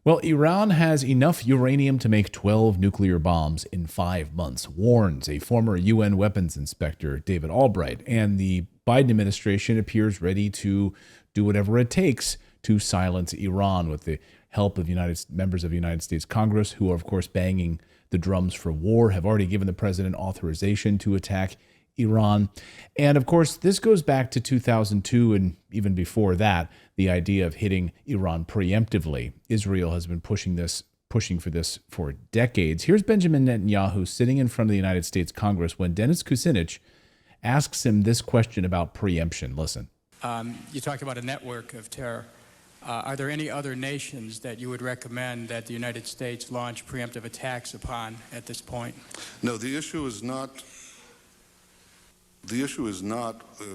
Well, Iran has enough uranium to make 12 nuclear bombs in 5 months, warns a former UN weapons inspector, David Albright. And the Biden administration appears ready to do whatever it takes to silence Iran with the help of members of the United States Congress, who are, of course, banging the drums for war, have already given the president authorization to attack Iran. And of course, this goes back to 2002 and even before that, the idea of hitting Iran preemptively. Israel has been pushing for this for decades. Here's Benjamin Netanyahu sitting in front of the United States Congress when Dennis Kucinich asks him this question about preemption. Listen. You talked about a network of terror. Are there any other nations that you would recommend that the United States launch preemptive attacks upon at this point? No, the issue is not.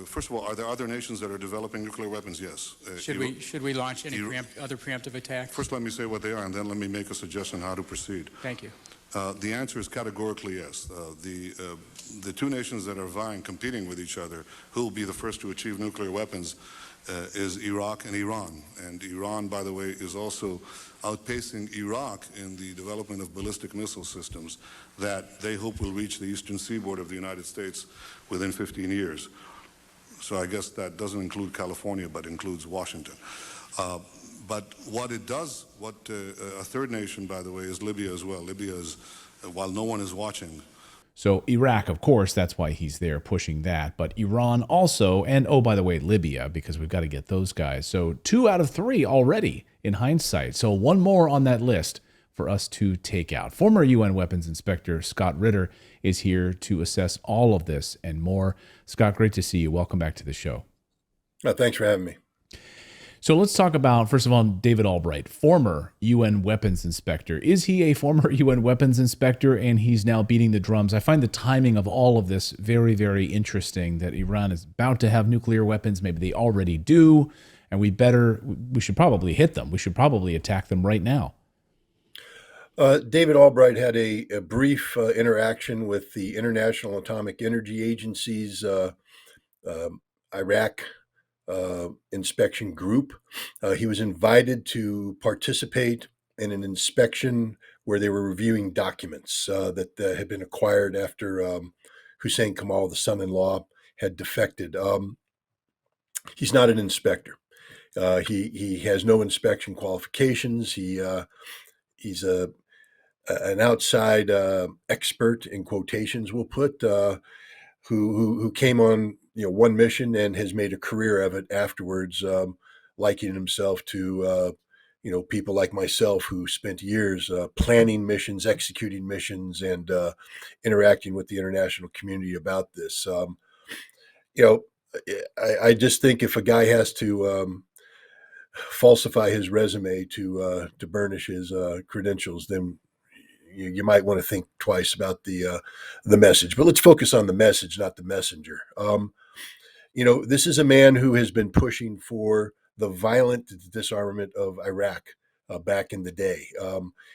First of all, are there other nations that are developing nuclear weapons? Yes. Should we launch any other preemptive attacks? First, let me say what they are, and then let me make a suggestion how to proceed. Thank you. The answer is categorically yes. The two nations that are competing with each other, who will be the first to achieve nuclear weapons, is Iraq and Iran. And Iran, by the way, is also outpacing Iraq in the development of ballistic missile systems that they hope will reach the eastern seaboard of the United States within 15 years. So I guess that doesn't include California, but includes Washington. But what it does, a third nation, by the way, is Libya as well. Libya is, while no one is watching. So Iraq, of course, that's why he's there pushing that. But Iran also, and oh, by the way, Libya, because we've got to get those guys. So 2 out of 3 already in hindsight. So one more on that list for us to take out. Former UN weapons inspector Scott Ritter is here to assess all of this and more. Scott, great to see you. Welcome back to the show. Thanks for having me. So let's talk about, first of all, David Albright, former UN weapons inspector. Is he a former UN weapons inspector and he's now beating the drums? I find the timing of all of this very, very interesting, that Iran is about to have nuclear weapons. Maybe they already do, and we should probably hit them. We should probably attack them right now. David Albright had a brief interaction with the International Atomic Energy Agency's Iraq inspection group. He was invited to participate in an inspection where they were reviewing documents that had been acquired after Hussein Kamal, the son-in-law, had defected. He's not an inspector. He has no inspection qualifications. He's an outside expert, in quotations we'll put, who came on one mission and has made a career of it afterwards, likening himself to people like myself who spent years planning missions, executing missions, and interacting with the international community about this. I just think if a guy has to falsify his resume to burnish his credentials, then you might want to think twice about the message. But let's focus on the message, not the messenger. This is a man who has been pushing for the violent disarmament of Iraq back in the day.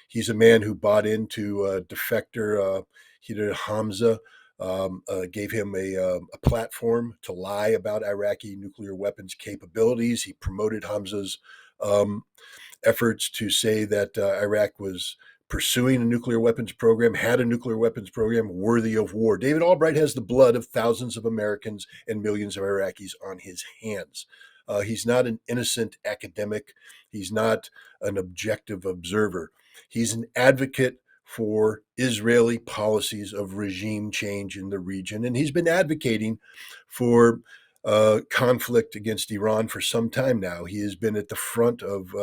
He's a man who bought into defector Hider Hamza, gave him a platform to lie about Iraqi nuclear weapons capabilities. He promoted Hamza's efforts to say that Iraq was pursuing a nuclear weapons program, had a nuclear weapons program worthy of war. David Albright has the blood of thousands of Americans and millions of Iraqis on his hands. He's not an innocent academic. He's not an objective observer. He's an advocate for Israeli policies of regime change in the region. And he's been advocating for conflict against Iran for some time now. He has been at the front of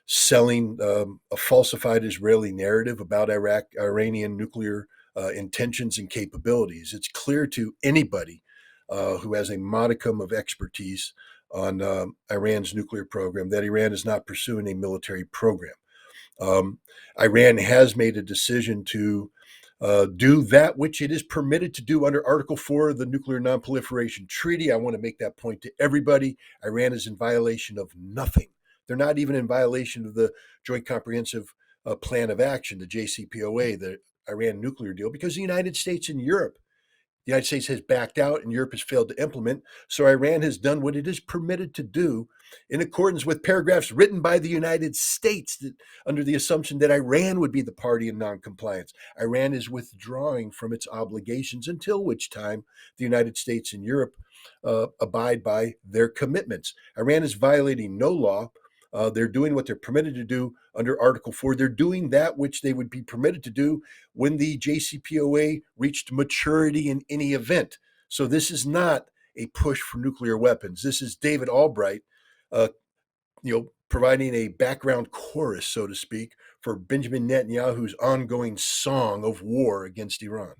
selling a falsified Israeli narrative about Iranian nuclear intentions and capabilities. It's clear to anybody who has a modicum of expertise on Iran's nuclear program that Iran is not pursuing a military program. Iran has made a decision to do that which it is permitted to do under Article 4 of the Nuclear Nonproliferation Treaty. I want to make that point to everybody. Iran is in violation of nothing. They're not even in violation of the Joint Comprehensive Plan of Action, the JCPOA, the Iran nuclear deal, because the United States and Europe The United States has backed out and Europe has failed to implement. So Iran has done what it is permitted to do in accordance with paragraphs written by the United States under the assumption that Iran would be the party in noncompliance. Iran is withdrawing from its obligations, until which time the United States and Europe abide by their commitments. Iran is violating no law. They're doing what they're permitted to do under Article 4. They're doing that which they would be permitted to do when the JCPOA reached maturity in any event. So this is not a push for nuclear weapons. This is David Albright, providing a background chorus, so to speak, for Benjamin Netanyahu's ongoing song of war against Iran.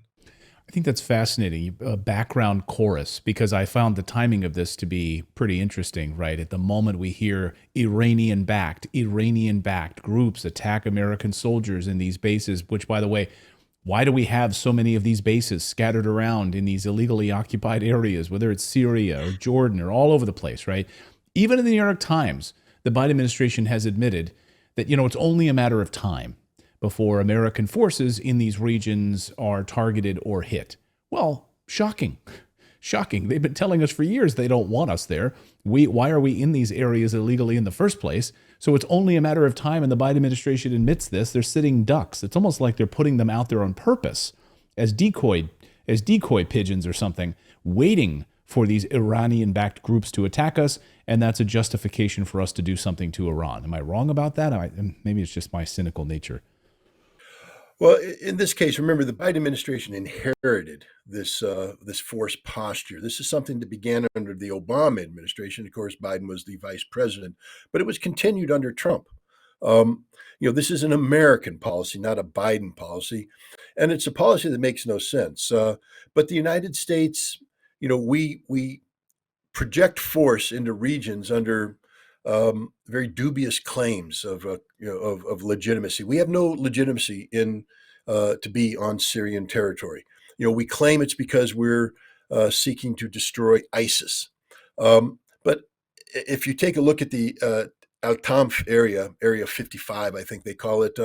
I think that's fascinating, a background chorus, because I found the timing of this to be pretty interesting, right? At the moment we hear Iranian-backed groups attack American soldiers in these bases, which, by the way, why do we have so many of these bases scattered around in these illegally occupied areas, whether it's Syria or Jordan or all over the place, right? Even in the New York Times, the Biden administration has admitted that, it's only a matter of time before American forces in these regions are targeted or hit. Well, shocking. Shocking. They've been telling us for years they don't want us there. Why are we in these areas illegally in the first place? So it's only a matter of time, and the Biden administration admits this. They're sitting ducks. It's almost like they're putting them out there on purpose as decoy pigeons or something, waiting for these Iranian-backed groups to attack us, and that's a justification for us to do something to Iran. Am I wrong about that? Maybe it's just my cynical nature. Well, in this case, remember, the Biden administration inherited this forced posture. This is something that began under the Obama administration. Of course, Biden was the vice president, but it was continued under Trump. This is an American policy, not a Biden policy, and it's a policy that makes no sense. But the United States, we project force into regions under very dubious claims of legitimacy. We have no legitimacy to be on Syrian territory. We claim it's because we're seeking to destroy ISIS. But if you take a look at the Al-Tanf Area 55, I think they call it,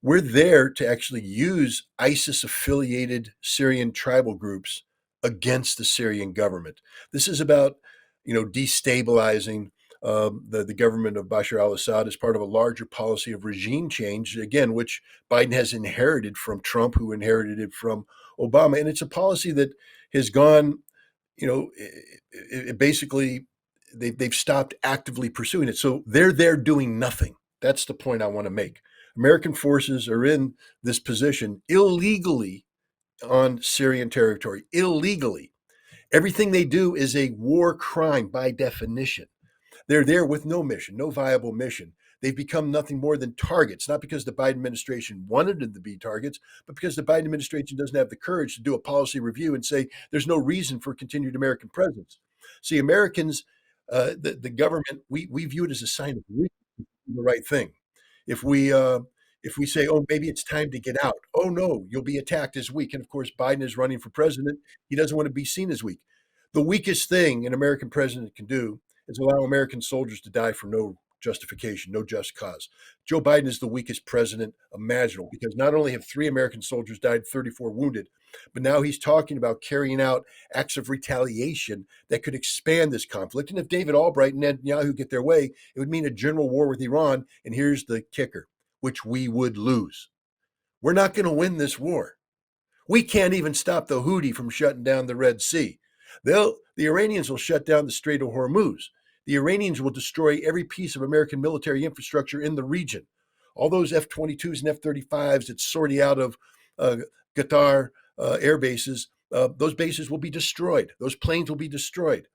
we're there to actually use ISIS-affiliated Syrian tribal groups against the Syrian government. This is about, destabilizing the government of Bashar al-Assad as part of a larger policy of regime change, again, which Biden has inherited from Trump, who inherited it from Obama. And it's a policy that has gone, basically, they've stopped actively pursuing it. So they're there doing nothing. That's the point I want to make. American forces are in this position illegally on Syrian territory, illegally. Everything they do is a war crime by definition. They're there with no mission, no viable mission. They've become nothing more than targets, not because the Biden administration wanted them to be targets, but because the Biden administration doesn't have the courage to do a policy review and say there's no reason for continued American presence. See, Americans, the government, we view it as a sign of weakness to do the right thing. If we say, oh, maybe it's time to get out, oh no, you'll be attacked as weak. And of course, Biden is running for president. He doesn't want to be seen as weak. The weakest thing an American president can do is allow American soldiers to die for no justification, no just cause. Joe Biden is the weakest president imaginable, because not only have 3 American soldiers died, 34 wounded, but now he's talking about carrying out acts of retaliation that could expand this conflict. And if David Albright and Netanyahu get their way, it would mean a general war with Iran. And here's the kicker, which we would lose. We're not going to win this war. We can't even stop the Houthi from shutting down the Red Sea. The Iranians will shut down the Strait of Hormuz. The Iranians will destroy every piece of American military infrastructure in the region. All those F-22s and F-35s that sortie out of Qatar air bases, those bases will be destroyed. Those planes will be destroyed.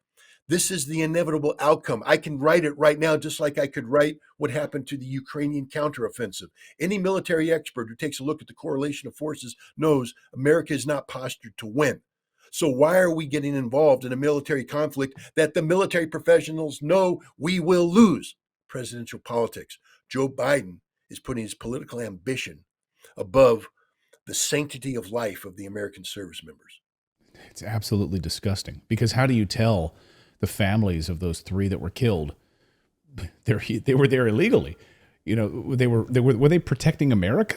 This is the inevitable outcome. I can write it right now, just like I could write what happened to the Ukrainian counteroffensive. Any military expert who takes a look at the correlation of forces knows America is not postured to win. So why are we getting involved in a military conflict that the military professionals know we will lose? Presidential politics. Joe Biden is putting his political ambition above the sanctity of life of the American service members. It's absolutely disgusting, because how do you tell the families of those 3 that were killed they were there illegally? Were they protecting America?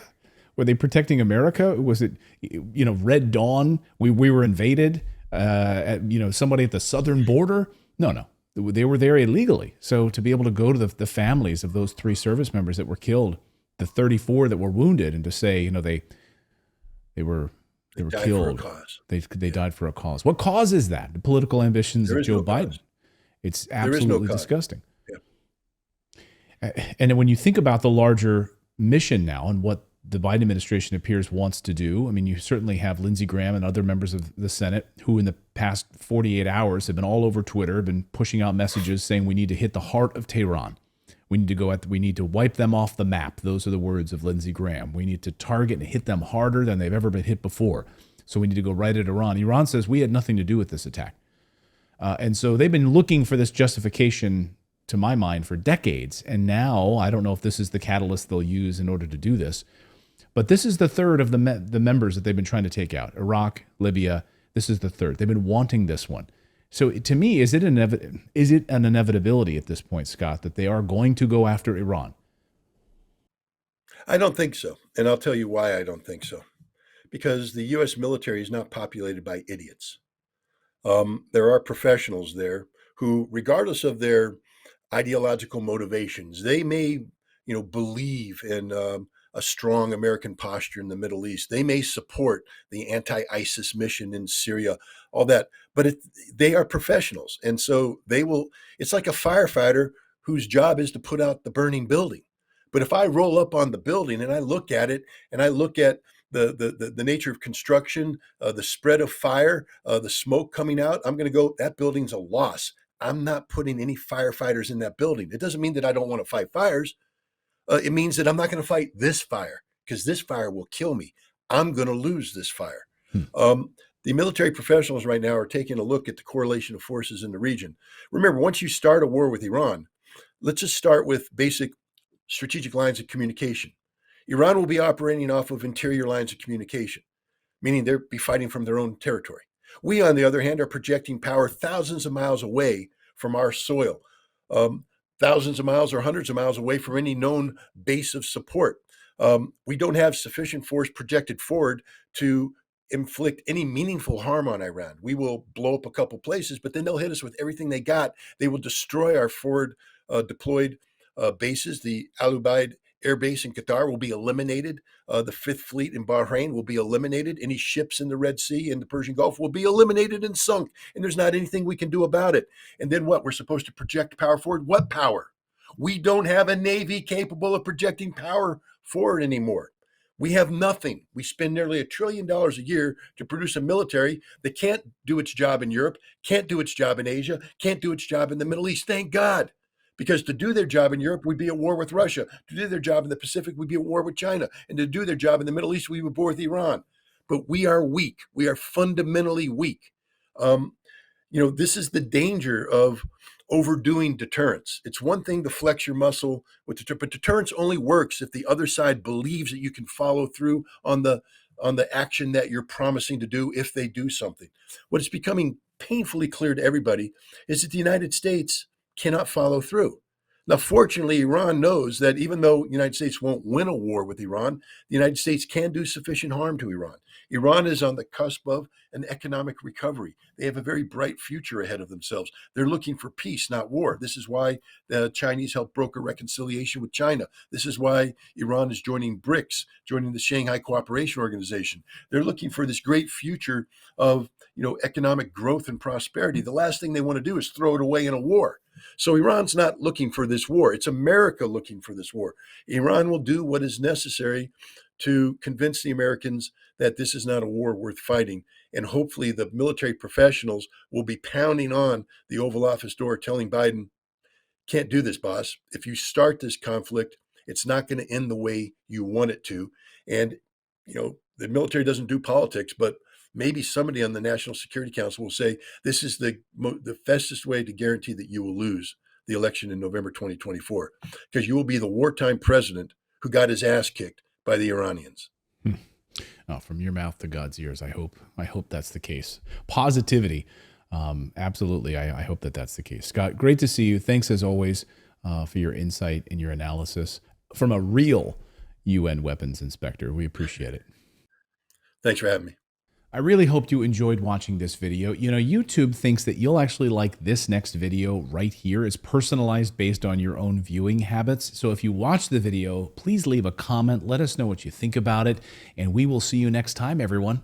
Were they protecting America? Was it, Red Dawn? We were invaded. Somebody at the southern border? No. They were there illegally. So to be able to go to the families of those 3 service members that were killed, the 34 that were wounded, and to say, they were killed. For a cause. They died for a cause. What cause is that? The political ambitions of Joe Biden. Cause. It's absolutely disgusting. Yeah. And when you think about the larger mission now and what the Biden administration appears wants to do, I mean, you certainly have Lindsey Graham and other members of the Senate who in the past 48 hours have been all over Twitter, have been pushing out messages saying we need to hit the heart of Tehran. We need to wipe them off the map. Those are the words of Lindsey Graham. We need to target and hit them harder than they've ever been hit before. So we need to go right at Iran. Iran says we had nothing to do with this attack. And so they've been looking for this justification, to my mind, for decades. And now I don't know if this is the catalyst they'll use in order to do this. But this is the third of the members that they've been trying to take out. Iraq, Libya, this is the third. They've been wanting this one. So to me, is it an inevitability at this point, Scott, that they are going to go after Iran? I don't think so. And I'll tell you why I don't think so. Because the U.S. military is not populated by idiots. There are professionals there who, regardless of their ideological motivations, they may, believe in a strong American posture in the Middle East. They may support the anti-ISIS mission in Syria, all that, but they are professionals. And so it's like a firefighter whose job is to put out the burning building. But if I roll up on the building and I look at it and I look at the nature of construction, the spread of fire, the smoke coming out, I'm going to go, that building's a loss. I'm not putting any firefighters in that building. It doesn't mean that I don't want to fight fires. It means that I'm not going to fight this fire because this fire will kill me. I'm going to lose this fire. The military professionals right now are taking a look at the correlation of forces in the region. Remember, once you start a war with Iran, let's just start with basic strategic lines of communication. Iran will be operating off of interior lines of communication, meaning they'll be fighting from their own territory. We, on the other hand, are projecting power thousands of miles away from our soil. Thousands of miles or hundreds of miles away from any known base of support. We don't have sufficient force projected forward to inflict any meaningful harm on Iran. We will blow up a couple places, but then they'll hit us with everything they got. They will destroy our forward deployed bases. The Albright Air Base in Qatar will be eliminated. The Fifth Fleet in Bahrain will be eliminated. Any ships in the Red Sea and the Persian Gulf will be eliminated and sunk. And there's not anything we can do about it. And then what? We're supposed to project power forward? What power? We don't have a Navy capable of projecting power forward anymore. We have nothing. We spend nearly $1 trillion a year to produce a military that can't do its job in Europe, can't do its job in Asia, can't do its job in the Middle East. Thank God. Because to do their job in Europe, we'd be at war with Russia. To do their job in the Pacific, we'd be at war with China. And to do their job in the Middle East, we would be at war with Iran. But we are weak. We are fundamentally weak. This is the danger of overdoing deterrence. It's one thing to flex your muscle with deterrence, but deterrence only works if the other side believes that you can follow through on the action that you're promising to do if they do something. What is becoming painfully clear to everybody is that the United States cannot follow through. Now, fortunately, Iran knows that even though the United States won't win a war with Iran, the United States can do sufficient harm to Iran. Iran is on the cusp of an economic recovery. They have a very bright future ahead of themselves. They're looking for peace, not war. This is why the Chinese helped broker reconciliation with China. This is why Iran is joining BRICS, joining the Shanghai Cooperation Organization. They're looking for this great future of economic growth and prosperity. The last thing they want to do is throw it away in a war. So Iran's not looking for this war. It's America looking for this war. Iran will do what is necessary to convince the Americans that this is not a war worth fighting. And hopefully the military professionals will be pounding on the Oval Office door telling Biden, can't do this, boss. If you start this conflict, it's not going to end the way you want it to. And, the military doesn't do politics, but maybe somebody on the National Security Council will say, this is the fastest way to guarantee that you will lose the election in November 2024, because you will be the wartime president who got his ass kicked by the Iranians. Oh, from your mouth to God's ears. I hope that's the case. Positivity. Absolutely. I hope that's the case. Scott, great to see you. Thanks as always for your insight and your analysis from a real UN weapons inspector. We appreciate it. Thanks for having me. I really hoped you enjoyed watching this video. You know, YouTube thinks that you'll actually like this next video right here. It's personalized based on your own viewing habits. So if you watch the video, please leave a comment. Let us know what you think about it. And we will see you next time, everyone.